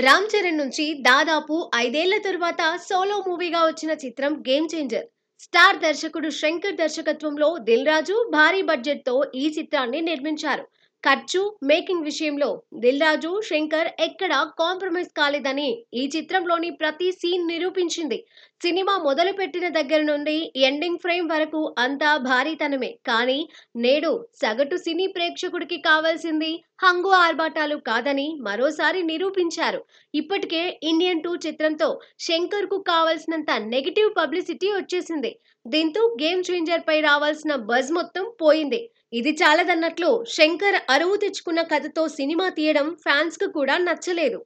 రామ్ చరణ్ నుంచి దాదాపు 5 ఏళ్ల తరువాత సోలో మూవీగా వచ్చిన చిత్రం గేమ్ చేంజర్. స్టార్ దర్శకుడు శంకర్ దర్శకత్వంలో దిల్ రాజు భారీ బడ్జెట్ తో ఈ చిత్రాన్ని నిర్మించారు. ఖర్చు, మేకింగ్ విషయంలో దిల్ రాజు, శంకర్ ఎక్కడా కాంప్రమైజ్ కాలేదని ఈ చిత్రంలోని ప్రతి సీన్ నిరూపించింది. సినిమా మొదలుపెట్టిన దగ్గర నుండి ఎండింగ్ ఫ్రేమ్ వరకు అంతా భారీతనమే. కానీ నేడు సగటు సినీ ప్రేక్షకుడికి కావాల్సింది హంగు ఆర్భాటాలు కాదని మరోసారి నిరూపించారు. ఇప్పటికే ఇండియన్ 2 చిత్రంతో శంకర్ కు కావాల్సినంత నెగిటివ్ పబ్లిసిటీ వచ్చేసింది. దీంతో గేమ్ చేంజర్ పై రావాల్సిన బజ్ మొత్తం పోయింది. ఇది చాలదన్నట్లు శంకర్ అరువు తెచ్చుకున్న కథతో సినిమా తీయడం ఫ్యాన్స్ కు కూడా నచ్చలేదు.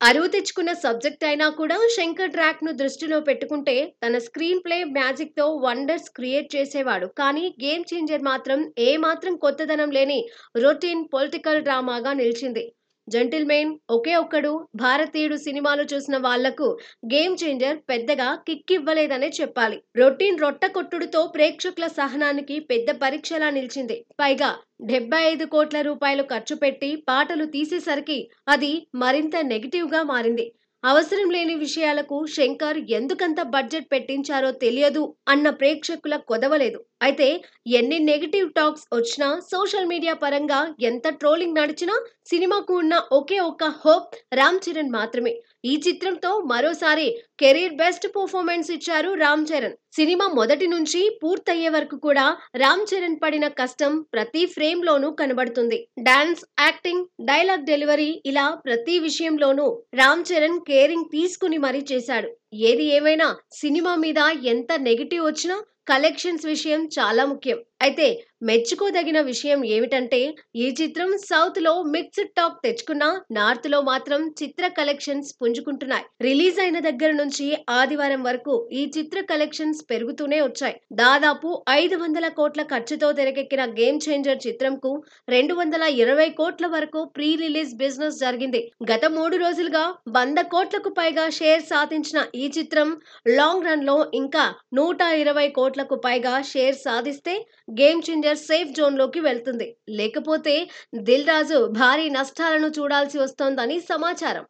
అరువు తెచ్చుకున్న సబ్జెక్ట్ అయినా కూడా శంకర్ ట్రాక్ ను దృష్టిలో పెట్టుకుంటే తన స్క్రీన్ ప్లే మ్యాజిక్ తో వండర్స్ క్రియేట్ చేసేవాడు. కానీ గేమ్ చేంజర్ మాత్రం ఏ మాత్రం కొత్తదనం లేని రొటీన్ పొలిటికల్ డ్రామాగా నిలిచింది. జెంటిల్మెన్, ఒకే ఒక్కడు, భారతీయుడు సినిమాలు చూసిన వాళ్లకు గేమ్ చేంజర్ పెద్దగా కిక్ ఇవ్వలేదనే చెప్పాలి. రొటీన్ రొట్ట కొట్టుడుతో ప్రేక్షకుల సహనానికి పెద్ద పరీక్షలా నిలిచింది. పైగా 75 కోట్ల రూపాయలు ఖర్చు పెట్టి పాటలు తీసేసరికి అది మరింత నెగిటివ్ గా మారింది. అవసరం లేని విషయాలకు శంకర్ ఎందుకంత బడ్జెట్ పెట్టించారో తెలియదు అన్న ప్రేక్షకుల కొదవలేదు. అయితే ఎన్ని నెగిటివ్ టాక్స్ వచ్చినా, సోషల్ మీడియా పరంగా ఎంత ట్రోలింగ్ నడిచినా సినిమాకు ఉన్న ఒకే ఒక్క హోప్ రామ్ చరణ్ మాత్రమే. ఈ చిత్రంతో మరోసారి కెరీర్ బెస్ట్ పర్ఫార్మెన్స్ ఇచ్చారు రామ్ చరణ్. సినిమా మొదటి నుంచి పూర్తయ్యే వరకు కూడా రామ్ చరణ్ పడిన కష్టం ప్రతి ఫ్రేమ్ లోనూ కనబడుతుంది. డాన్స్, యాక్టింగ్, డైలాగ్ డెలివరీ ఇలా ప్రతి విషయంలోనూ రామ్ చరణ్ కేరింగ్ తీసుకుని మరీ చేశాడు. ఏది ఏమైనా సినిమా మీద ఎంత నెగిటివ్ వచ్చినా కలెక్షన్స్ విషయం చాలా ముఖ్యం. అయితే మెచ్చుకోదగిన విషయం ఏమిటంటే ఈ చిత్రం సౌత్ లో మిక్స్డ్ టాక్ తెచ్చుకున్నా నార్త్ లో మాత్రం చిత్ర కలెక్షన్స్ పుంజుకుంటున్నాయి. రిలీజ్ అయిన దగ్గర నుంచి ఆదివారం వరకు ఈ చిత్ర కలెక్షన్స్ పెరుగుతూనే వచ్చాయి. దాదాపు 500 కోట్ల ఖర్చుతో తెరకెక్కిన గేమ్ చేంజర్ చిత్రంకు 220 కోట్ల వరకు ప్రీ రిలీజ్ బిజినెస్ జరిగింది. గత 3 రోజులుగా 100 కోట్లకు పైగా షేర్ సాధించిన ఈ చిత్రం లాంగ్ రన్ లో ఇంకా 120 కోట్లకు పైగా షేర్ సాధిస్తే గేమ్ చేంజర్ సేఫ్ జోన్ లోకి వెళ్తుంది. లేకపోతే దిల్ రాజు భారీ నష్టాలను చూడాల్సి వస్తోందని సమాచారం.